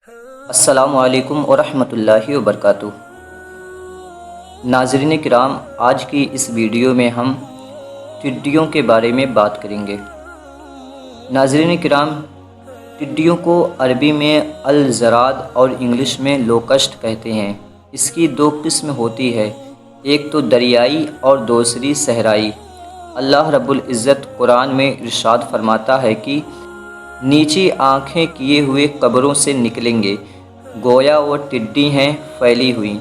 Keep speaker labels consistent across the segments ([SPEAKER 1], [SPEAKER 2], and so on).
[SPEAKER 1] السلام علیکم ورحمۃ اللہ وبرکاتہ۔ ناظرین کرام، آج کی اس ویڈیو میں ہم ٹڈیوں کے بارے میں بات کریں گے۔ ناظرین کرام، ٹڈیوں کو عربی میں الزراد اور انگلش میں لوکسٹ کہتے ہیں۔ اس کی دو قسم ہوتی ہے، ایک تو دریائی اور دوسری صحرائی۔ اللہ رب العزت قرآن میں ارشاد فرماتا ہے کہ نیچی آنکھیں کیے ہوئے قبروں سے نکلیں گے، گویا وہ ٹڈی ہیں پھیلی ہوئی۔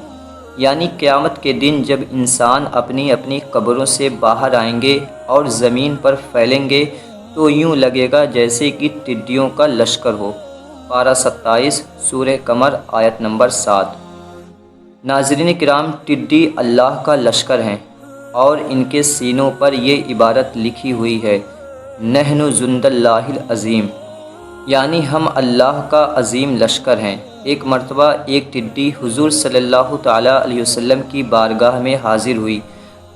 [SPEAKER 1] یعنی قیامت کے دن جب انسان اپنی اپنی قبروں سے باہر آئیں گے اور زمین پر پھیلیں گے تو یوں لگے گا جیسے کہ ٹڈیوں کا لشکر ہو۔ پارہ 27 سورہ قمر آیت نمبر 7۔ ناظرین کرام، ٹڈی اللہ کا لشکر ہیں اور ان کے سینوں پر یہ عبارت لکھی ہوئی ہے، نحن جند اللہ العظیم، یعنی ہم اللہ کا عظیم لشکر ہیں۔ ایک مرتبہ ایک ٹڈی حضور صلی اللہ تعالیٰ علیہ وسلم کی بارگاہ میں حاضر ہوئی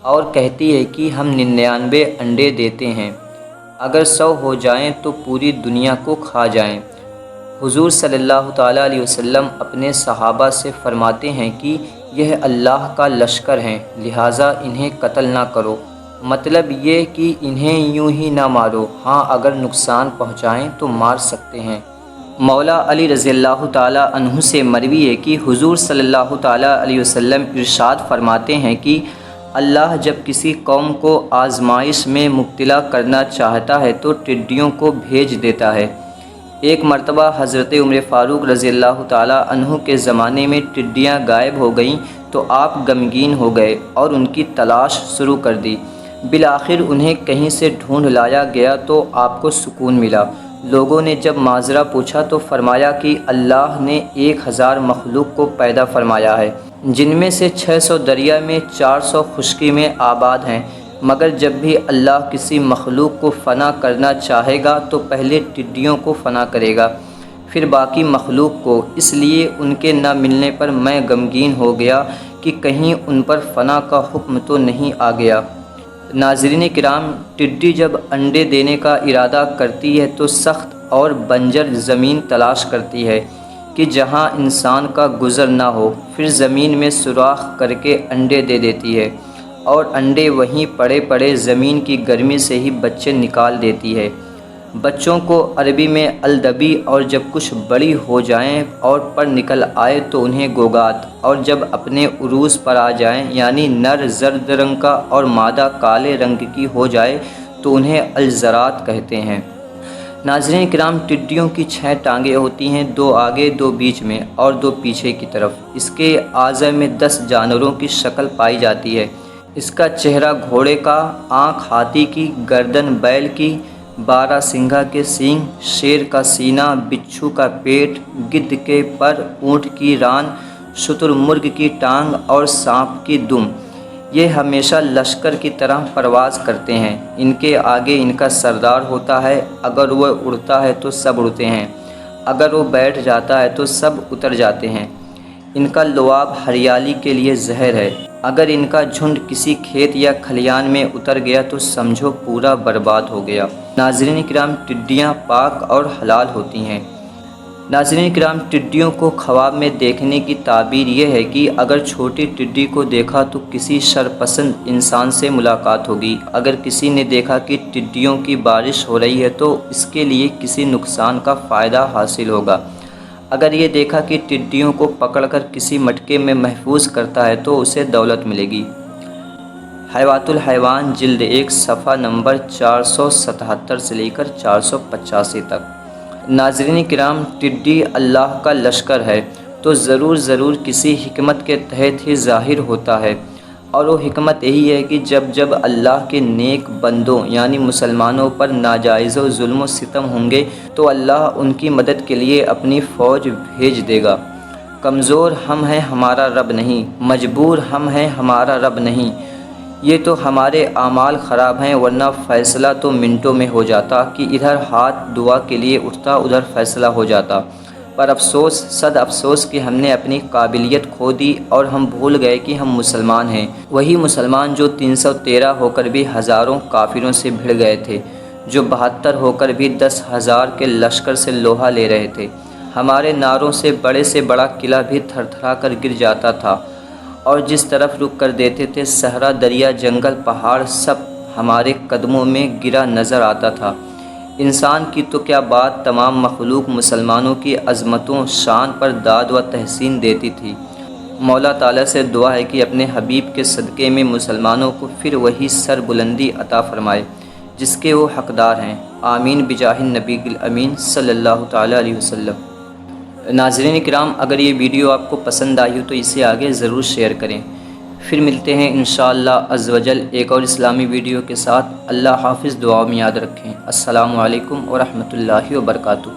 [SPEAKER 1] اور کہتی ہے کہ ہم 99 انڈے دیتے ہیں، اگر 100 ہو جائیں تو پوری دنیا کو کھا جائیں۔ حضور صلی اللہ تعالیٰ علیہ وسلم اپنے صحابہ سے فرماتے ہیں کہ یہ اللہ کا لشکر ہیں، لہٰذا انہیں قتل نہ کرو، مطلب یہ کہ انہیں یوں ہی نہ مارو، ہاں اگر نقصان پہنچائیں تو مار سکتے ہیں۔ مولا علی رضی اللہ تعالیٰ عنہ سے مروی ہے کہ حضور صلی اللہ تعالیٰ علیہ وسلم ارشاد فرماتے ہیں کہ اللہ جب کسی قوم کو آزمائش میں مبتلا کرنا چاہتا ہے تو ٹڈیوں کو بھیج دیتا ہے۔ ایک مرتبہ حضرت عمر فاروق رضی اللہ تعالیٰ عنہ کے زمانے میں ٹڈیاں غائب ہو گئیں تو آپ غمگین ہو گئے اور ان کی تلاش شروع کر دی۔ بالآخر انہیں کہیں سے ڈھونڈ لایا گیا تو آپ کو سکون ملا۔ لوگوں نے جب ماجرا پوچھا تو فرمایا کہ اللہ نے 1000 مخلوق کو پیدا فرمایا ہے، جن میں سے 600 دریا میں، 400 خشکی میں آباد ہیں، مگر جب بھی اللہ کسی مخلوق کو فنا کرنا چاہے گا تو پہلے ٹڈیوں کو فنا کرے گا، پھر باقی مخلوق کو۔ اس لیے ان کے نہ ملنے پر میں غمگین ہو گیا کہ کہیں ان پر فنا کا حکم تو نہیں آ گیا۔ ناظرین کرام، ٹڈی جب انڈے دینے کا ارادہ کرتی ہے تو سخت اور بنجر زمین تلاش کرتی ہے کہ جہاں انسان کا گزر نہ ہو، پھر زمین میں سوراخ کر کے انڈے دے دیتی ہے اور انڈے وہیں پڑے پڑے زمین کی گرمی سے ہی بچے نکال دیتی ہے۔ بچوں کو عربی میں الدبی، اور جب کچھ بڑی ہو جائیں اور پر نکل آئے تو انہیں گوگات، اور جب اپنے عروج پر آ جائیں یعنی نر زرد رنگ کا اور مادہ کالے رنگ کی ہو جائے تو انہیں الزرات کہتے ہیں۔ ناظرین کرام، ٹڈیوں کی 6 ٹانگیں ہوتی ہیں، 2 آگے، 2 بیچ میں اور 2 پیچھے کی طرف۔ اس کے اعضاء میں 10 جانوروں کی شکل پائی جاتی ہے۔ اس کا چہرہ گھوڑے کا، آنکھ ہاتھی کی، گردن بیل کی، 12 سنگھا کے سینگ، شیر کا سینہ، بچھو کا پیٹ، گدھ کے پر، اونٹ کی ران، شتر مرغ کی ٹانگ اور سانپ کی دم۔ یہ ہمیشہ لشکر کی طرح پرواز کرتے ہیں۔ ان کے آگے ان کا سردار ہوتا ہے، اگر وہ اڑتا ہے تو سب اڑتے ہیں، اگر وہ بیٹھ جاتا ہے تو سب اتر جاتے ہیں۔ ان کا لعاب ہریالی کے لیے زہر ہے، اگر ان کا جھنڈ کسی کھیت یا کھلیان میں اتر گیا تو سمجھو پورا برباد ہو گیا۔ ناظرین کرام، ٹڈیاں پاک اور حلال ہوتی ہیں۔ ناظرین کرام، ٹڈیوں کو خواب میں دیکھنے کی تعبیر یہ ہے کہ اگر چھوٹی ٹڈی کو دیکھا تو کسی شرپسند انسان سے ملاقات ہوگی، اگر کسی نے دیکھا کہ ٹڈیوں کی بارش ہو رہی ہے تو اس کے لیے کسی نقصان کا فائدہ حاصل ہوگا، اگر یہ دیکھا کہ ٹڈیوں کو پکڑ کر کسی مٹکے میں محفوظ کرتا ہے تو اسے دولت ملے گی۔ حیوات الحیوان جلد 1 صفحہ نمبر 477 سے لے کر 485 تک۔ ناظرین کرام، ٹڈی اللہ کا لشکر ہے تو ضرور کسی حکمت کے تحت ہی ظاہر ہوتا ہے، اور وہ حکمت یہی ہے کہ جب اللہ کے نیک بندوں یعنی مسلمانوں پر ناجائز و ظلم و ستم ہوں گے تو اللہ ان کی مدد کے لیے اپنی فوج بھیج دے گا۔ کمزور ہم ہیں، ہمارا رب نہیں، مجبور ہم ہیں، ہمارا رب نہیں، یہ تو ہمارے اعمال خراب ہیں، ورنہ فیصلہ تو منٹوں میں ہو جاتا کہ ادھر ہاتھ دعا کے لیے اٹھتا ادھر فیصلہ ہو جاتا۔ پر افسوس، صد افسوس کہ ہم نے اپنی قابلیت کھو دی اور ہم بھول گئے کہ ہم مسلمان ہیں، وہی مسلمان جو 313 ہو کر بھی ہزاروں کافروں سے بھڑ گئے تھے، جو 72 ہو کر بھی 10,000 کے لشکر سے لوہا لے رہے تھے۔ ہمارے نعروں سے بڑا قلعہ بھی تھر تھرا کر گر جاتا تھا، اور جس طرف رخ کر دیتے تھے صحرا، دریا، جنگل، پہاڑ سب ہمارے قدموں میں گرا نظر آتا تھا۔ انسان کی تو کیا بات، تمام مخلوق مسلمانوں کی عظمتوں شان پر داد و تحسین دیتی تھی۔ مولا تعالیٰ سے دعا ہے کہ اپنے حبیب کے صدقے میں مسلمانوں کو پھر وہی سر بلندی عطا فرمائے جس کے وہ حقدار ہیں، آمین بجاہ النبی الامین صلی اللہ تعالیٰ علیہ وسلم۔ ناظرین کرام، اگر یہ ویڈیو آپ کو پسند آئی ہو تو اسے آگے ضرور شیئر کریں۔ پھر ملتے ہیں انشاءاللہ عز و جل ایک اور اسلامی ویڈیو کے ساتھ۔ اللہ حافظ، دعاؤں میں یاد رکھیں۔ السلام علیکم ورحمۃ اللہ وبرکاتہ۔